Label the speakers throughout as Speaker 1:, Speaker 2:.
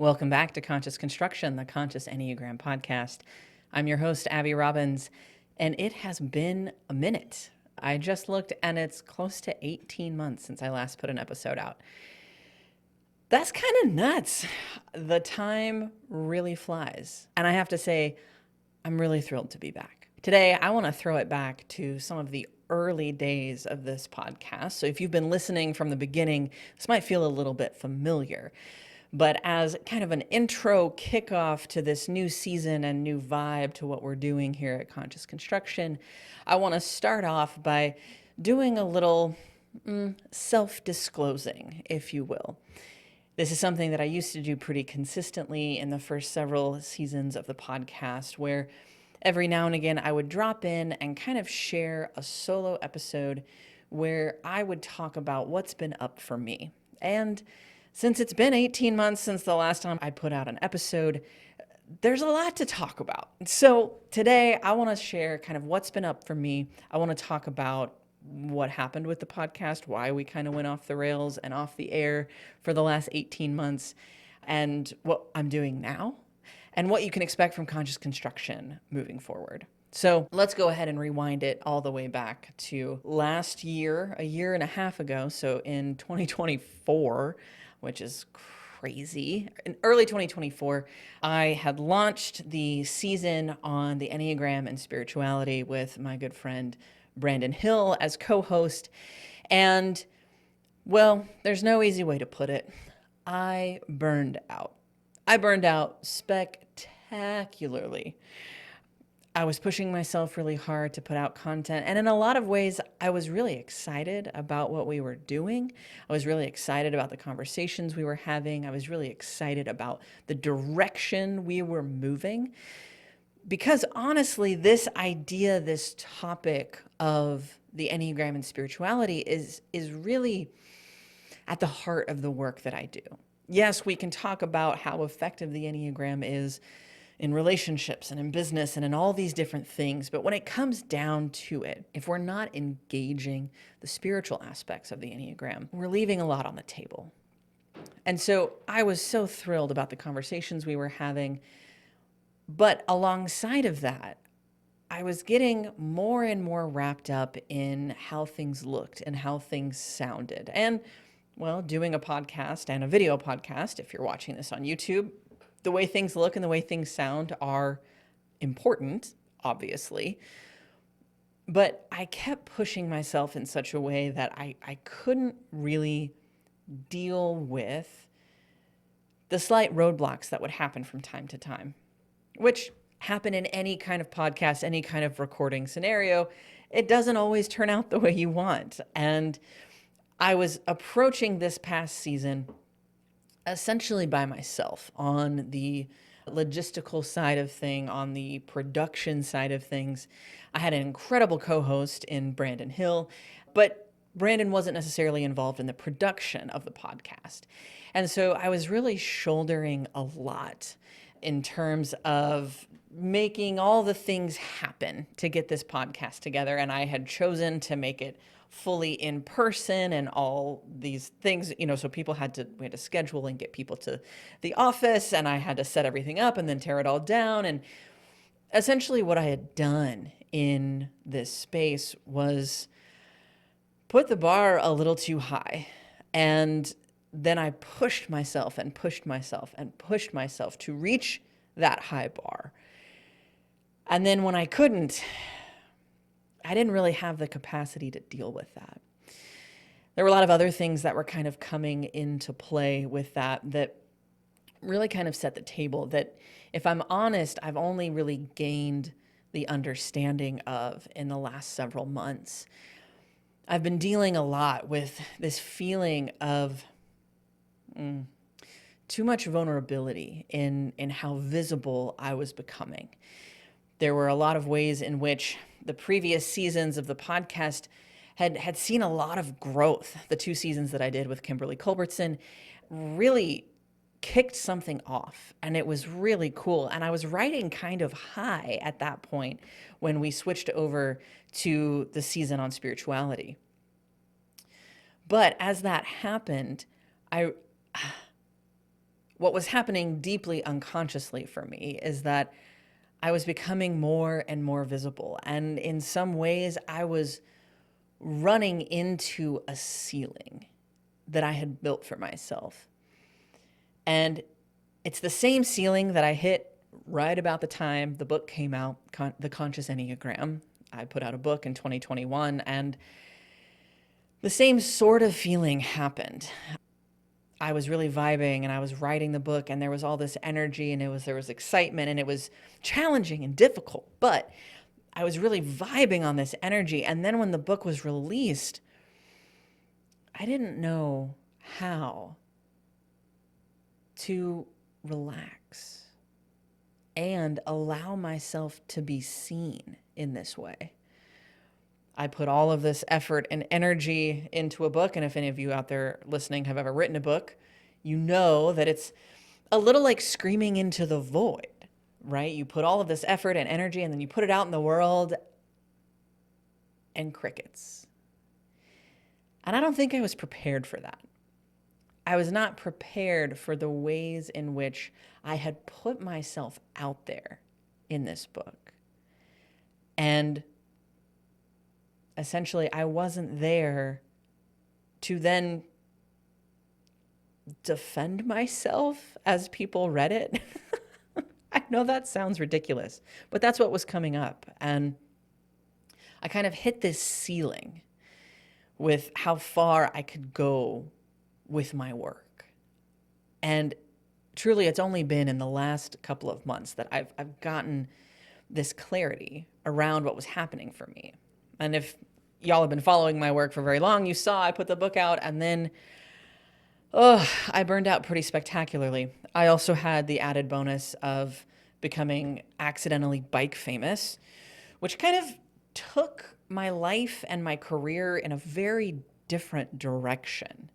Speaker 1: Welcome back to Conscious Construction, the Conscious Enneagram podcast. I'm your host, Abby Robbins, and it has been a minute. I just looked and it's close to 18 months since I last put an episode out. That's kind of nuts. The time really flies. And I have to say, I'm really thrilled to be back. Today, I want to throw it back to some of the early days of this podcast. So if you've been listening from the beginning, this might feel a little bit familiar. But as kind of an intro kickoff to this new season and new vibe to what we're doing here at Conscious Construction, I want to start off by doing a little self-disclosing, if you will. This is something that I used to do pretty consistently in the first several seasons of the podcast, where every now and again I would drop in and kind of share a solo episode where I would talk about what's been up for me. And since it's been 18 months since the last time I put out an episode, there's a lot to talk about. So today I want to share kind of what's been up for me. I want to talk about what happened with the podcast, why we kind of went off the rails and off the air for the last 18 months, and what I'm doing now, and what you can expect from Conscious Construction moving forward. So let's go ahead and rewind it all the way back to last year, a year and a half ago. So in 2024, which is crazy. In early 2024, I had launched the season on the Enneagram and spirituality with my good friend Brandon Hill as co-host. And, well, there's no easy way to put it. I burned out. I burned out spectacularly. I was pushing myself really hard to put out content. And in a lot of ways, I was really excited about what we were doing. I was really excited about the conversations we were having. I was really excited about the direction we were moving. Because honestly, this idea, this topic of the Enneagram and spirituality is really at the heart of the work that I do. Yes, we can talk about how effective the Enneagram is in relationships and in business and in all these different things. But when it comes down to it, if we're not engaging the spiritual aspects of the Enneagram, we're leaving a lot on the table. And so I was so thrilled about the conversations we were having. But alongside of that, I was getting more and more wrapped up in how things looked and how things sounded. And, well, doing a podcast and a video podcast, if you're watching this on YouTube, the way things look and the way things sound are important, obviously. But I kept pushing myself in such a way that I couldn't really deal with the slight roadblocks that would happen from time to time, which happen in any kind of podcast, any kind of recording scenario. It doesn't always turn out the way you want. And I was approaching this past season essentially by myself on the logistical side of things, on the production side of things. I had an incredible co-host in Brandon Hill, but Brandon wasn't necessarily involved in the production of the podcast. And so I was really shouldering a lot in terms of making all the things happen to get this podcast together. And I had chosen to make it fully in person and all these things, so we had to schedule and get people to the office, and I had to set everything up and then tear it all down. And essentially what I had done in this space was put the bar a little too high. And then I pushed myself and pushed myself and pushed myself to reach that high bar. And then when I couldn't, I didn't really have the capacity to deal with that. There were a lot of other things that were kind of coming into play with that really kind of set the table that, if I'm honest, I've only really gained the understanding of in the last several months. I've been dealing a lot with this feeling of too much vulnerability in how visible I was becoming. There were a lot of ways in which the previous seasons of the podcast had seen a lot of growth. The 2 seasons that I did with Kimberly Culbertson really kicked something off, and it was really cool. And I was riding kind of high at that point when we switched over to the season on spirituality. But as that happened, what was happening deeply unconsciously for me is that I was becoming more and more visible. And in some ways, I was running into a ceiling that I had built for myself. And it's the same ceiling that I hit right about the time the book came out, The Conscious Enneagram. I put out a book in 2021, and the same sort of feeling happened. I was really vibing and I was writing the book, and there was all this energy, and there was excitement, and it was challenging and difficult, but I was really vibing on this energy. And then when the book was released, I didn't know how to relax and allow myself to be seen in this way. I put all of this effort and energy into a book. And if any of you out there listening have ever written a book, you know that it's a little like screaming into the void, right? You put all of this effort and energy, and then you put it out in the world, and crickets. And I don't think I was prepared for that. I was not prepared for the ways in which I had put myself out there in this book. And essentially, I wasn't there to then defend myself as people read it. I know that sounds ridiculous, but that's what was coming up. And I kind of hit this ceiling with how far I could go with my work. And truly, it's only been in the last couple of months that I've gotten this clarity around what was happening for me. And if y'all have been following my work for very long, you saw I put the book out, and then I burned out pretty spectacularly. I also had the added bonus of becoming accidentally bike famous, which kind of took my life and my career in a very different direction.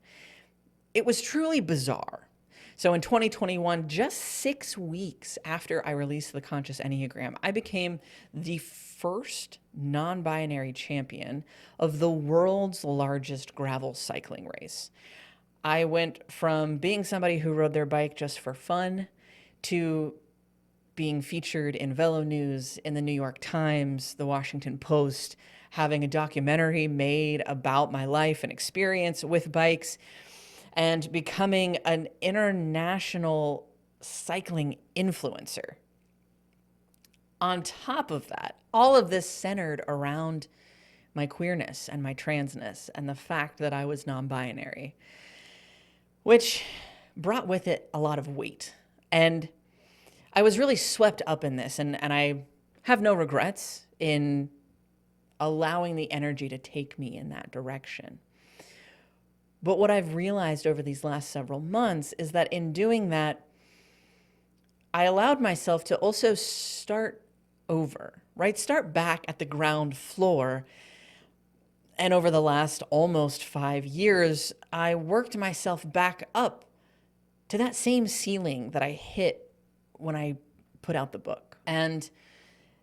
Speaker 1: It was truly bizarre. So in 2021, just 6 weeks after I released The Conscious Enneagram, I became the first non-binary champion of the world's largest gravel cycling race. I went from being somebody who rode their bike just for fun to being featured in Velo News, in the New York Times, the Washington Post, having a documentary made about my life and experience with bikes, and becoming an international cycling influencer. On top of that, all of this centered around my queerness and my transness and the fact that I was non-binary, which brought with it a lot of weight. And I was really swept up in this, and I have no regrets in allowing the energy to take me in that direction. But what I've realized over these last several months is that in doing that, I allowed myself to also start over, right? Start back at the ground floor. And over the last almost 5 years, I worked myself back up to that same ceiling that I hit when I put out the book. And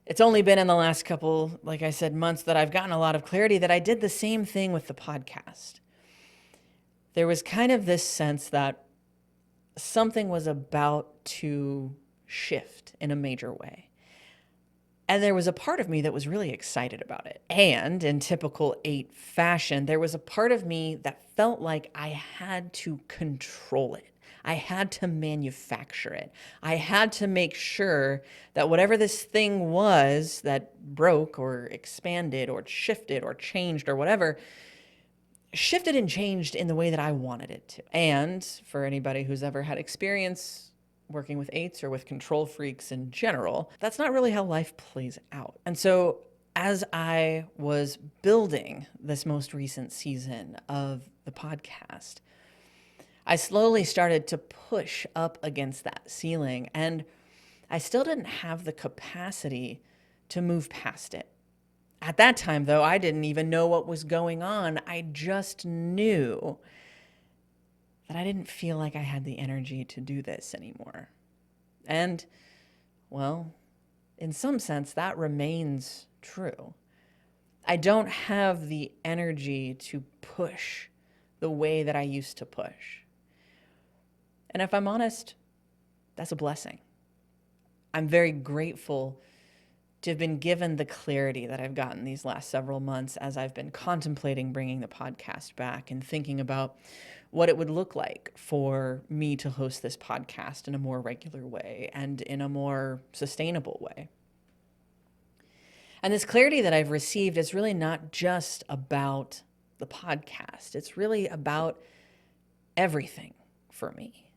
Speaker 1: it's only been in the last couple, like I said, months that I've gotten a lot of clarity that I did the same thing with the podcast. There was kind of this sense that something was about to shift in a major way. And there was a part of me that was really excited about it. And in typical 8 fashion, there was a part of me that felt like I had to control it. I had to manufacture it. I had to make sure that whatever this thing was that broke or expanded or shifted or changed or whatever, shifted and changed in the way that I wanted it to. And for anybody who's ever had experience working with 8s or with control freaks in general, that's not really how life plays out. And so as I was building this most recent season of the podcast, I slowly started to push up against that ceiling, and I still didn't have the capacity to move past it. At that time, though, I didn't even know what was going on. I just knew that I didn't feel like I had the energy to do this anymore. And, well, in some sense, that remains true. I don't have the energy to push the way that I used to push. And if I'm honest, That's a blessing. I'm very grateful to have been given the clarity that I've gotten these last several months as I've been contemplating bringing the podcast back and thinking about what it would look like for me to host this podcast in a more regular way and in a more sustainable way. And this clarity that I've received is really not just about the podcast. It's really about everything for me,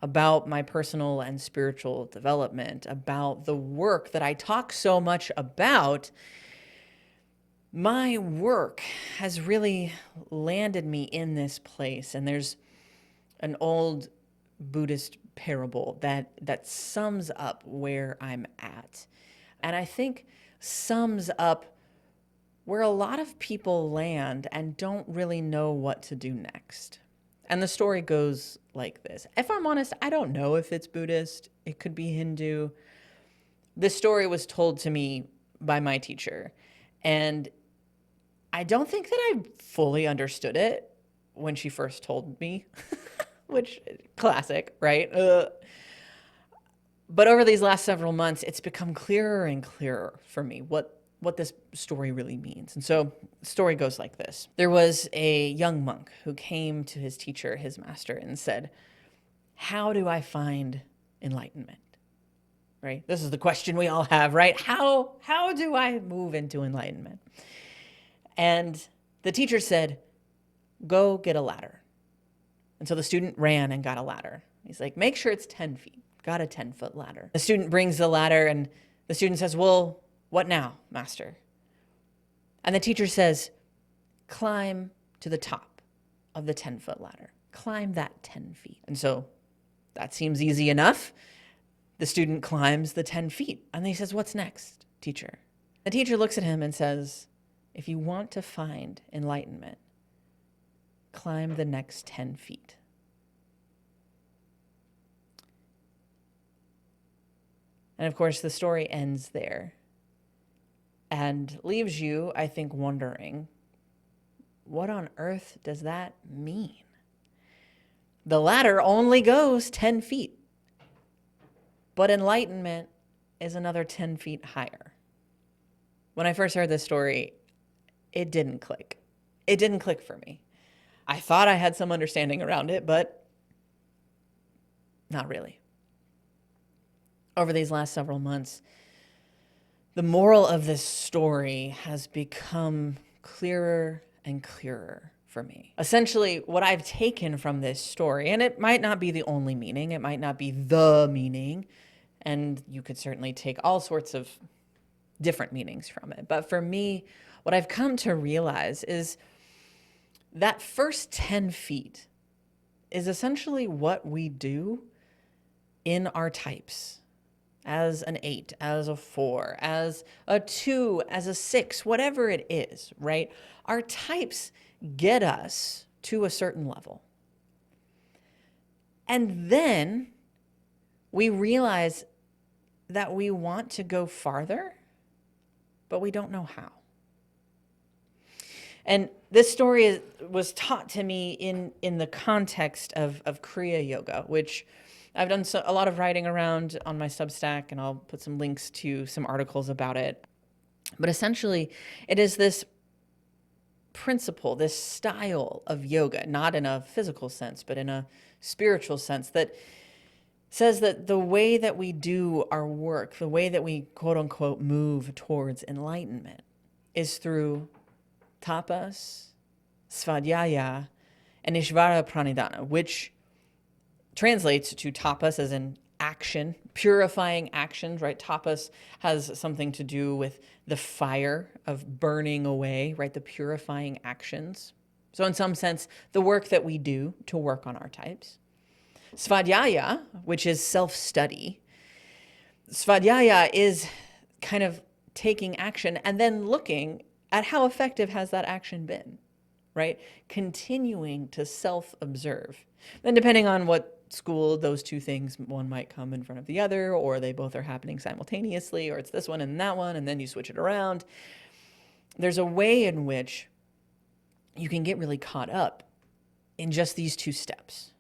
Speaker 1: about my personal and spiritual development, about the work that I talk so much about. My work has really landed me in this place. And there's an old Buddhist parable that sums up where I'm at. And I think sums up where a lot of people land and don't really know what to do next. And the story goes like this. If I'm honest, I don't know if it's Buddhist. It could be Hindu. This story was told to me by my teacher. And I don't think that I fully understood it when she first told me, which classic, right? But over these last several months, it's become clearer and clearer for me what this story really means. And so the story goes like this. There was a young monk who came to his teacher, his master, and said, "How do I find enlightenment?" Right? This is the question we all have, right? How do I move into enlightenment? And the teacher said, "Go get a ladder." And so the student ran and got a ladder. He's like, "Make sure it's 10 feet. Got a 10-foot ladder." The student brings the ladder and the student says, "Well, what now, master?" And the teacher says, "Climb to the top of the 10-foot ladder. Climb that 10 feet. And so that seems easy enough. The student climbs the 10 feet. And he says, "What's next, teacher?" The teacher looks at him and says, "If you want to find enlightenment, climb the next 10 feet. And of course, the story ends there and leaves you, I think, wondering, what on earth does that mean? The ladder only goes 10 feet, but enlightenment is another 10 feet higher. When I first heard this story, it didn't click. It didn't click for me. I thought I had some understanding around it, but not really. Over these last several months, the moral of this story has become clearer and clearer for me. Essentially, what I've taken from this story, and it might not be the only meaning, it might not be the meaning, and you could certainly take all sorts of different meanings from it. But for me, what I've come to realize is that first 10 feet is essentially what we do in our types. As an 8, as a 4, as a 2, as a 6, whatever it is, right? Our types get us to a certain level. And then we realize that we want to go farther, but we don't know how. And this story was taught to me in the context of Kriya Yoga, which I've done a lot of writing around on my Substack, and I'll put some links to some articles about it. But essentially, it is this principle, this style of yoga, not in a physical sense, but in a spiritual sense, that says that the way that we do our work, the way that we quote unquote move towards enlightenment is through tapas, svadhyaya, and ishvara pranidhana, which translates to tapas as in action, purifying actions, right? Tapas has something to do with the fire of burning away, right? The purifying actions. So in some sense, the work that we do to work on our types. Svadhyaya, which is self-study. Svadhyaya is kind of taking action and then looking at how effective has that action been, right? Continuing to self-observe. Then depending on what school, those two things, one might come in front of the other, or they both are happening simultaneously, or it's this one and that one, and then you switch it around. There's a way in which you can get really caught up in just these two steps.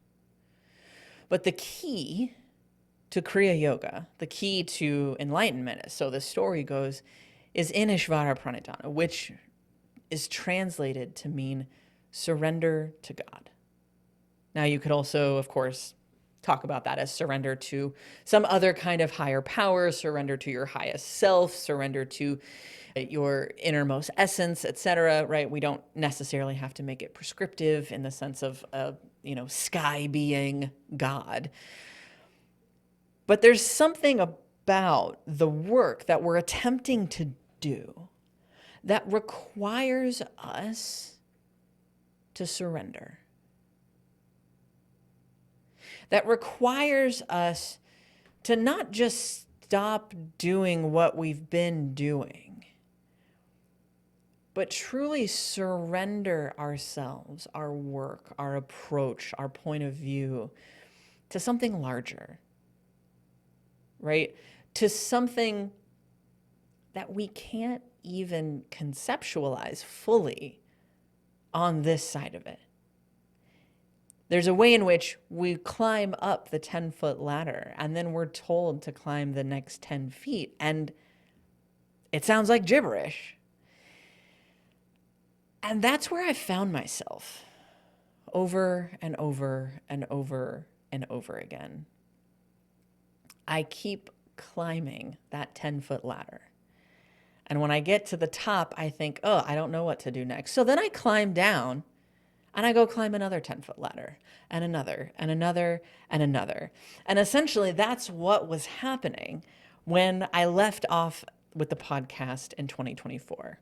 Speaker 1: But the key to Kriya Yoga, the key to enlightenment, so the story goes, is in Ishvara Pranidhana, which is translated to mean surrender to God. Now, you could also, of course, talk about that as surrender to some other kind of higher power, surrender to your highest self, surrender to your innermost essence, etc. Right? We don't necessarily have to make it prescriptive in the sense of sky being God. But there's something about the work that we're attempting to do that requires us to surrender. That requires us to not just stop doing what we've been doing, but truly surrender ourselves, our work, our approach, our point of view to something larger, right? To something that we can't even conceptualize fully on this side of it. There's a way in which we climb up the 10-foot ladder and then we're told to climb the next 10 feet. And it sounds like gibberish. And that's where I found myself over and over and over and over again. I keep climbing that 10-foot ladder. And when I get to the top, I think, oh, I don't know what to do next. So then I climb down and I go climb another 10-foot ladder and another and another and another. And essentially that's what was happening when I left off with the podcast in 2024.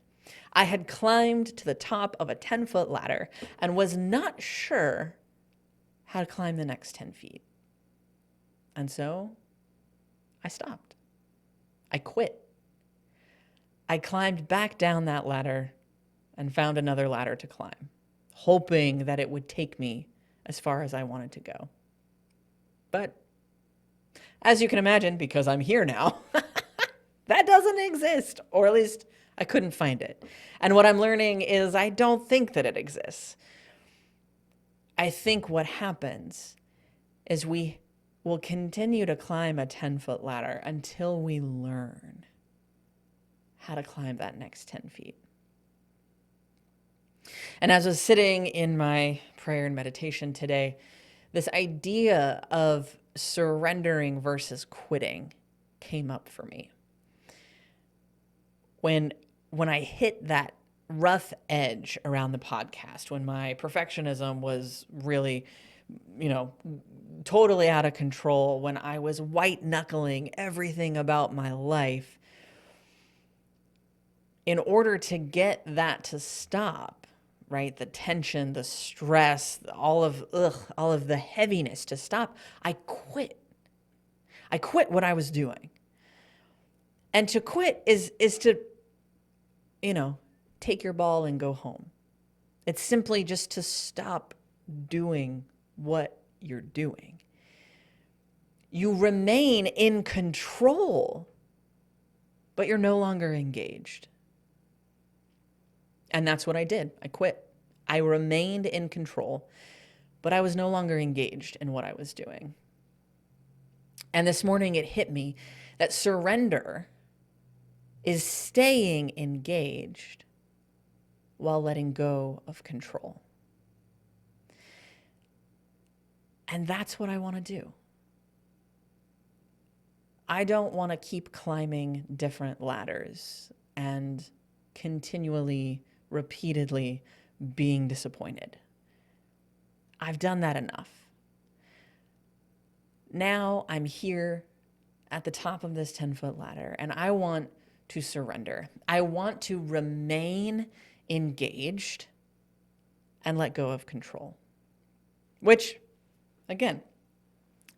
Speaker 1: I had climbed to the top of a 10-foot ladder and was not sure how to climb the next 10 feet. And so I stopped. I quit. I climbed back down that ladder and found another ladder to climb, hoping that it would take me as far as I wanted to go. But as you can imagine, because I'm here now, that doesn't exist, or at least I couldn't find it. And what I'm learning is I don't think that it exists. I think what happens is we will continue to climb a 10-foot ladder until we learn how to climb that next 10 feet. And as I was sitting in my prayer and meditation today, this idea of surrendering versus quitting came up for me. When I hit that rough edge around the podcast, when my perfectionism was really, totally out of control, when I was white knuckling everything about my life, in order to get that to stop, right? The tension, the stress, all of the heaviness to stop, I quit. I quit what I was doing. And to quit is to, take your ball and go home. It's simply just to stop doing what you're doing. You remain in control, but you're no longer engaged. And that's what I did. I quit. I remained in control, but I was no longer engaged in what I was doing. And this morning it hit me that surrender is staying engaged while letting go of control. And that's what I want to do. I don't want to keep climbing different ladders and continually, repeatedly being disappointed. I've done that enough. Now I'm here at the top of this 10-foot ladder and I want to surrender. I want to remain engaged and let go of control. Which, again,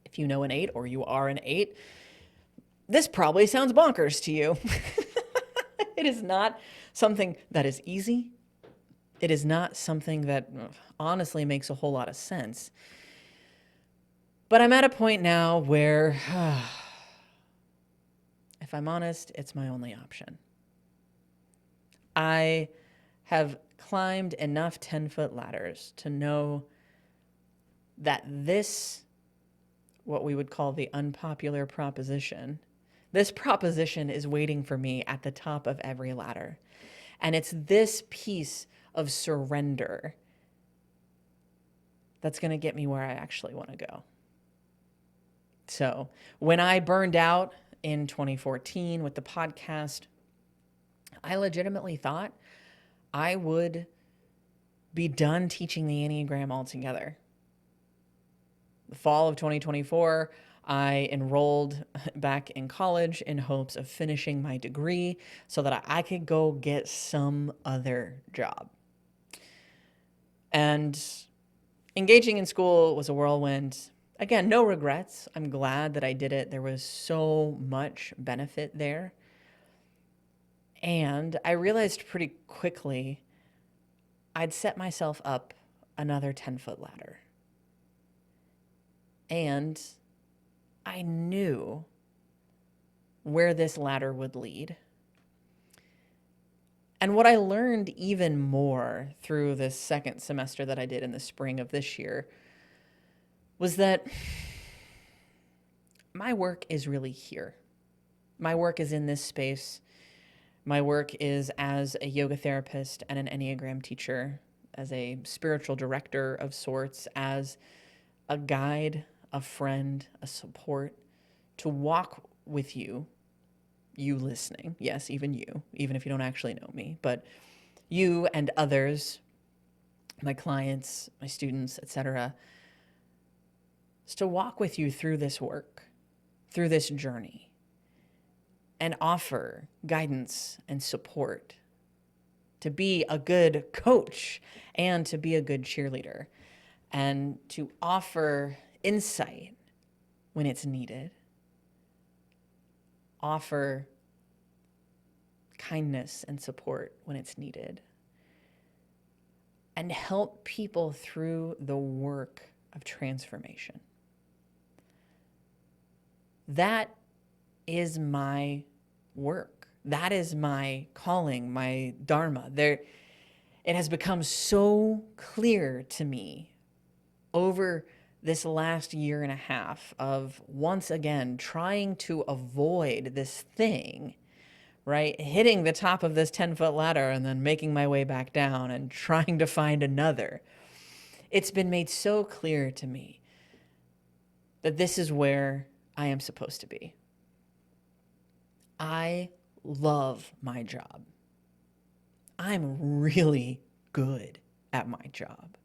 Speaker 1: if you know an 8 or you are an 8, this probably sounds bonkers to you. It is not something that is easy. It is not something that honestly makes a whole lot of sense. But I'm at a point now where, if I'm honest, it's my only option. I have climbed enough 10-foot ladders to know that this what we would call the unpopular proposition. This proposition is waiting for me at the top of every ladder. And it's this piece of surrender that's going to get me where I actually want to go. So when I burned out in 2014 with the podcast, I legitimately thought I would be done teaching the Enneagram altogether. The fall of 2024, I enrolled back in college in hopes of finishing my degree so that I could go get some other job. And engaging in school was a whirlwind. Again, no regrets. I'm glad that I did it. There was so much benefit there. And I realized pretty quickly I'd set myself up another 10-foot ladder. And I knew where this ladder would lead. And what I learned even more through this second semester that I did in the spring of this year was that my work is really here. My work is in this space. My work is as a yoga therapist and an Enneagram teacher, as a spiritual director of sorts, as a guide, a friend, a support, to walk with you, you listening, yes, even you, even if you don't actually know me, but you and others, my clients, my students, etc., is to walk with you through this work, through this journey, and offer guidance and support, to be a good coach and to be a good cheerleader, and to offer insight when it's needed, offer kindness and support when it's needed, and help people through the work of transformation. That is my work. That is my calling, my dharma. It has become so clear to me over this last year and a half of once again trying to avoid this thing, right? Hitting the top of this 10-foot ladder and then making my way back down and trying to find another. It's been made so clear to me that this is where I am supposed to be. I love my job. I'm really good at my job.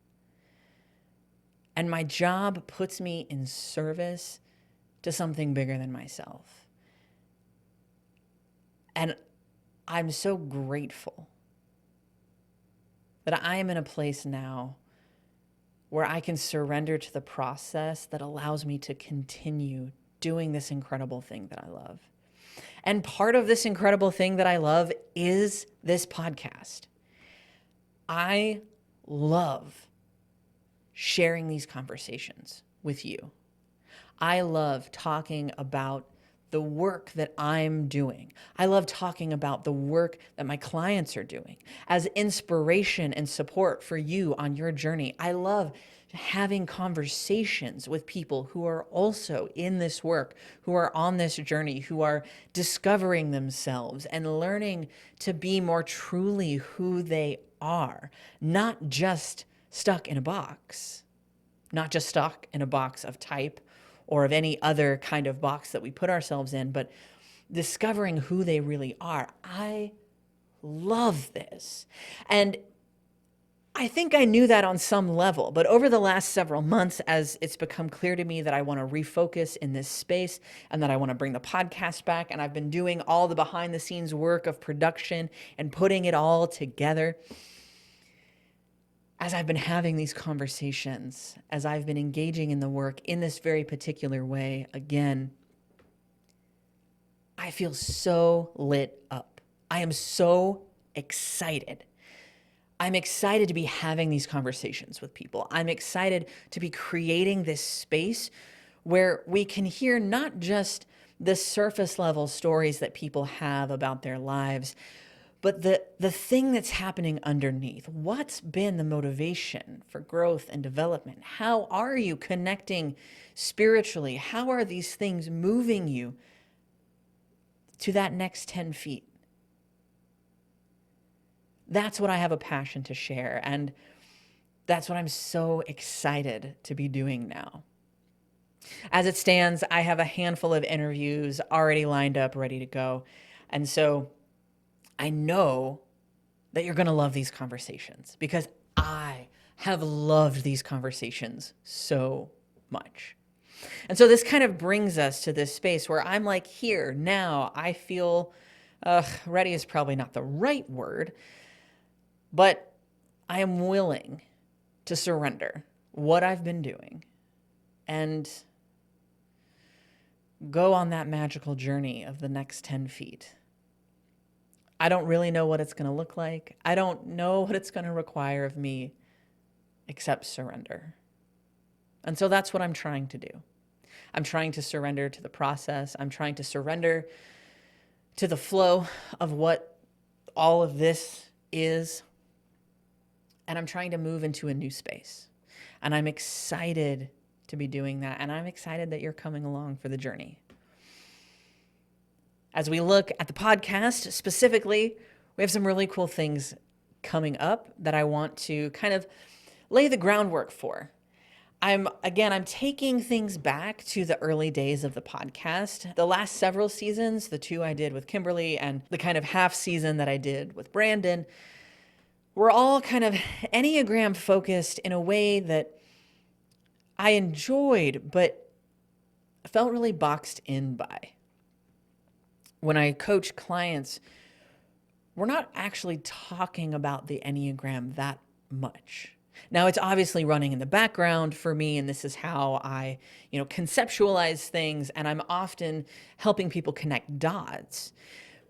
Speaker 1: And my job puts me in service to something bigger than myself. And I'm so grateful that I am in a place now where I can surrender to the process that allows me to continue doing this incredible thing that I love. And part of this incredible thing that I love is this podcast. I love sharing these conversations with you. I love talking about the work that I'm doing. I love talking about the work that my clients are doing as inspiration and support for you on your journey. I love having conversations with people who are also in this work, who are on this journey, who are discovering themselves and learning to be more truly who they are, not just stuck in a box, not just stuck in a box of type or of any other kind of box that we put ourselves in, but discovering who they really are. I love this. And I think I knew that on some level, but over the last several months, as it's become clear to me that I want to refocus in this space and that I want to bring the podcast back, and I've been doing all the behind the scenes work of production and putting it all together, as I've been having these conversations, as I've been engaging in the work in this very particular way, again, I feel so lit up. I am so excited. I'm excited to be having these conversations with people. I'm excited to be creating this space where we can hear not just the surface level stories that people have about their lives, But the thing that's happening underneath, what's been the motivation for growth and development? How are you connecting spiritually? How are these things moving you to that next 10 feet? That's what I have a passion to share. And that's what I'm so excited to be doing now. As it stands, I have a handful of interviews already lined up, ready to go. And so I know that you're going to love these conversations because I have loved these conversations so much. And so this kind of brings us to this space where I'm like, here, now, I feel ready is probably not the right word, but I am willing to surrender what I've been doing and go on that magical journey of the next 10 feet. I don't really know what it's going to look like. I don't know what it's going to require of me except surrender. And so that's what I'm trying to do. I'm trying to surrender to the process. I'm trying to surrender to the flow of what all of this is. And I'm trying to move into a new space. And I'm excited to be doing that. And I'm excited that you're coming along for the journey. As we look at the podcast specifically, we have some really cool things coming up that I want to kind of lay the groundwork for. I'm taking things back to the early days of the podcast. The last several seasons, the 2 I did with Kimberly and the kind of half season that I did with Brandon, were all kind of Enneagram focused in a way that I enjoyed, but felt really boxed in by. When I coach clients, we're not actually talking about the Enneagram that much. Now, it's obviously running in the background for me, and this is how I, conceptualize things, and I'm often helping people connect dots.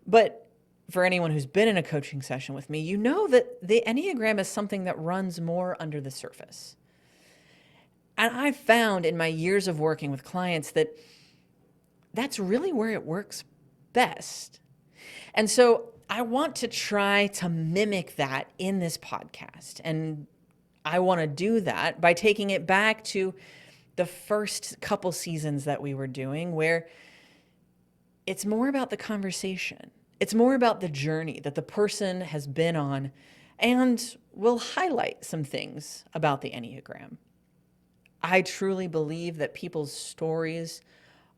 Speaker 1: But for anyone who's been in a coaching session with me, you know that the Enneagram is something that runs more under the surface. And I've found in my years of working with clients that that's really where it works best. And so I want to try to mimic that in this podcast. And I want to do that by taking it back to the first couple seasons that we were doing, where it's more about the conversation. It's more about the journey that the person has been on, and we'll highlight some things about the Enneagram. I truly believe that people's stories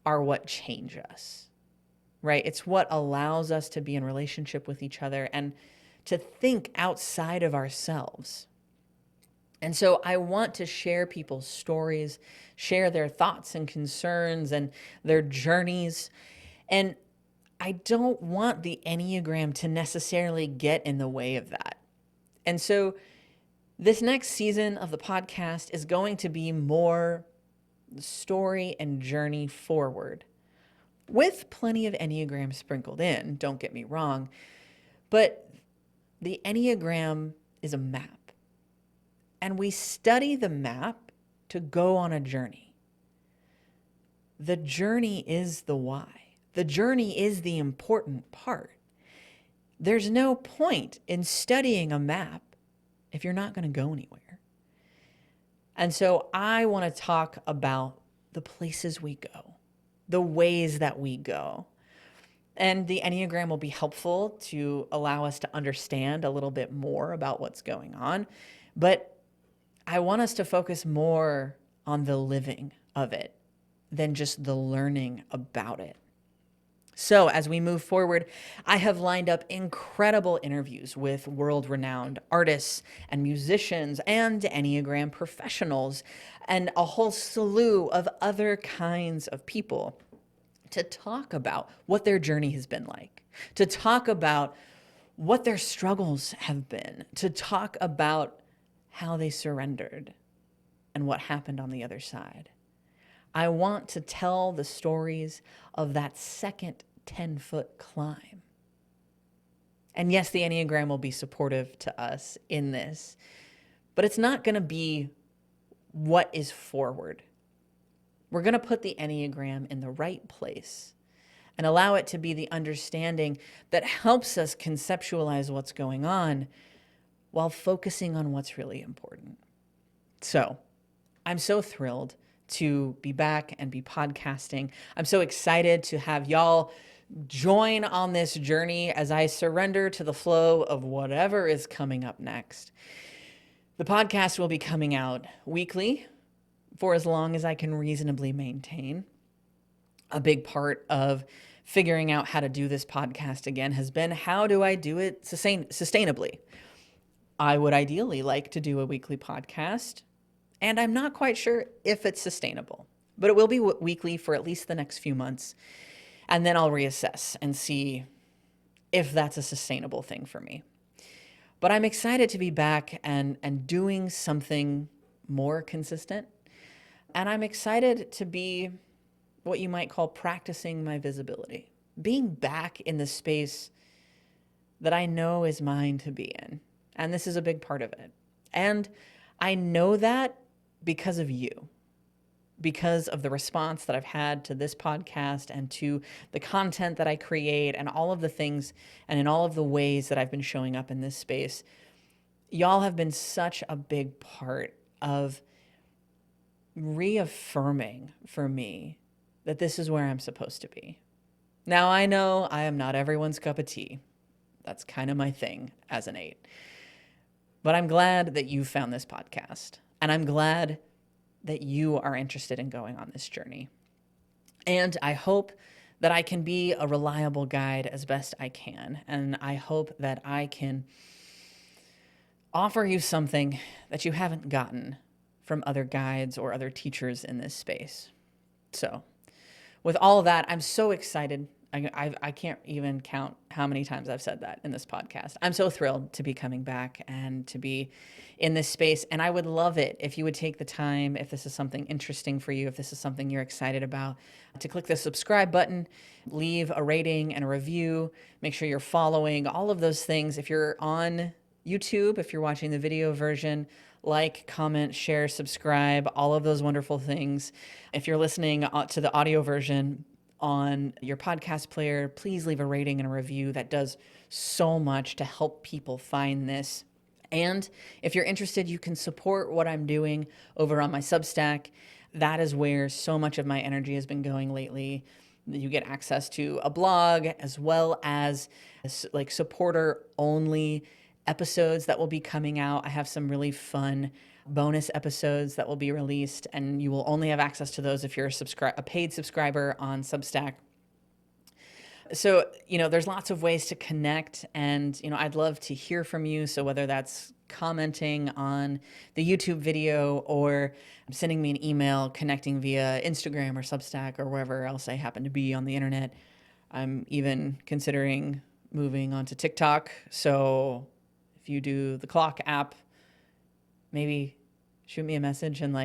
Speaker 1: are what change us, right? It's what allows us to be in relationship with each other and to think outside of ourselves. And so I want to share people's stories, share their thoughts and concerns and their journeys. And I don't want the Enneagram to necessarily get in the way of that. And so this next season of the podcast is going to be more story and journey forward, with plenty of Enneagram sprinkled in, don't get me wrong. But the Enneagram is a map. And we study the map to go on a journey. The journey is the why. The journey is the important part. There's no point in studying a map if you're not going to go anywhere. And so I want to talk about the places we go, the ways that we go. And the Enneagram will be helpful to allow us to understand a little bit more about what's going on. But I want us to focus more on the living of it than just the learning about it. So as we move forward, I have lined up incredible interviews with world-renowned artists and musicians and Enneagram professionals and a whole slew of other kinds of people to talk about what their journey has been like, to talk about what their struggles have been, to talk about how they surrendered and what happened on the other side. I want to tell the stories of that second 10-foot climb. And yes, the Enneagram will be supportive to us in this, but it's not going to be what is forward. We're going to put the Enneagram in the right place and allow it to be the understanding that helps us conceptualize what's going on while focusing on what's really important. So I'm so thrilled to be back and be podcasting. I'm so excited to have y'all join on this journey as I surrender to the flow of whatever is coming up next. The podcast will be coming out weekly for as long as I can reasonably maintain. A big part of figuring out how to do this podcast again has been, how do I do it sustainably? I would ideally like to do a weekly podcast, and I'm not quite sure if it's sustainable, but it will be weekly for at least the next few months. And then I'll reassess and see if that's a sustainable thing for me. But I'm excited to be back and doing something more consistent. And I'm excited to be what you might call practicing my visibility, being back in the space that I know is mine to be in. And this is a big part of it. And I know that because of you, because of the response that I've had to this podcast and to the content that I create and all of the things and in all of the ways that I've been showing up in this space. Y'all have been such a big part of reaffirming for me that this is where I'm supposed to be. Now, I know I am not everyone's cup of tea. That's kind of my thing as an 8. But I'm glad that you found this podcast, and I'm glad that you are interested in going on this journey. And I hope that I can be a reliable guide as best I can. And I hope that I can offer you something that you haven't gotten from other guides or other teachers in this space. So with all of that, I'm so excited. I can't even count how many times I've said that in this podcast. I'm so thrilled to be coming back and to be in this space. And I would love it if you would take the time, if this is something interesting for you, if this is something you're excited about, to click the subscribe button, leave a rating and a review, make sure you're following, all of those things. If you're on YouTube, if you're watching the video version, like, comment, share, subscribe, all of those wonderful things. If you're listening to the audio version on your podcast player, please leave a rating and a review. That does so much to help people find this. And if you're interested, you can support what I'm doing over on my Substack. That is where so much of my energy has been going lately. You get access to a blog as well as like supporter only episodes that will be coming out. I have some really fun bonus episodes that will be released, and you will only have access to those if you're a paid subscriber on Substack. So, there's lots of ways to connect, and, I'd love to hear from you. So whether that's commenting on the YouTube video or sending me an email, connecting via Instagram or Substack or wherever else I happen to be on the internet. I'm even considering moving onto TikTok. So if you do the Clock app, maybe shoot me a message and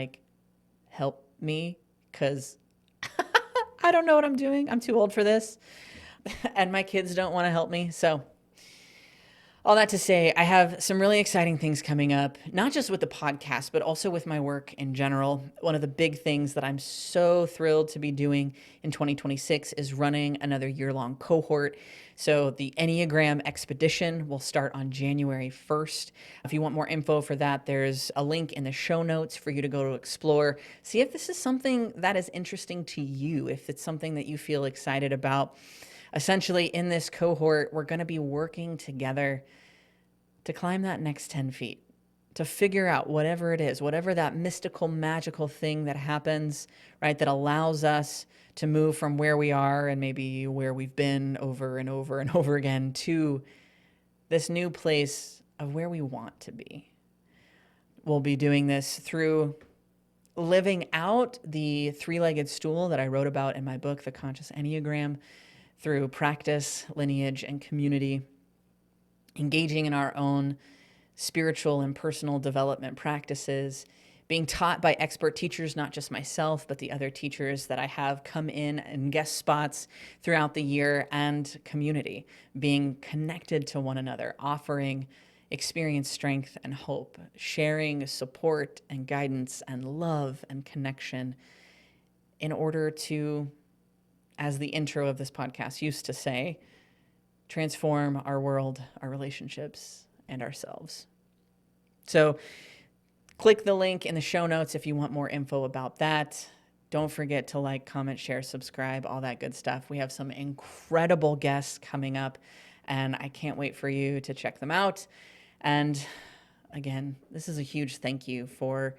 Speaker 1: help me, because I don't know what I'm doing. I'm too old for this. And my kids don't want to help me. So all that to say, I have some really exciting things coming up, not just with the podcast, but also with my work in general. One of the big things that I'm so thrilled to be doing in 2026 is running another year-long cohort. So the Enneagram expedition will start on January 1st. If you want more info for that, there's a link in the show notes for you to go to explore. See if this is something that is interesting to you, if it's something that you feel excited about. Essentially, in this cohort, we're going to be working together to climb that next 10 feet, to figure out whatever it is, whatever that mystical, magical thing that happens, right, that allows us to move from where we are and maybe where we've been over and over and over again to this new place of where we want to be. We'll be doing this through living out the three-legged stool that I wrote about in my book, The Conscious Enneagram, through practice, lineage, and community, engaging in our own spiritual and personal development practices, being taught by expert teachers, not just myself, but the other teachers that I have come in and guest spots throughout the year, and community, being connected to one another, offering experience, strength, and hope, sharing support and guidance and love and connection in order to as the intro of this podcast used to say, transform our world, our relationships, and ourselves. So click the link in the show notes if you want more info about that. Don't forget to like, comment, share, subscribe, all that good stuff. We have some incredible guests coming up, and I can't wait for you to check them out. And again, this is a huge thank you for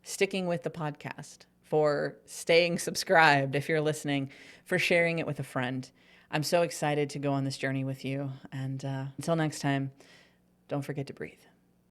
Speaker 1: sticking with the podcast, for staying subscribed if you're listening, for sharing it with a friend. I'm so excited to go on this journey with you. And until next time, don't forget to breathe.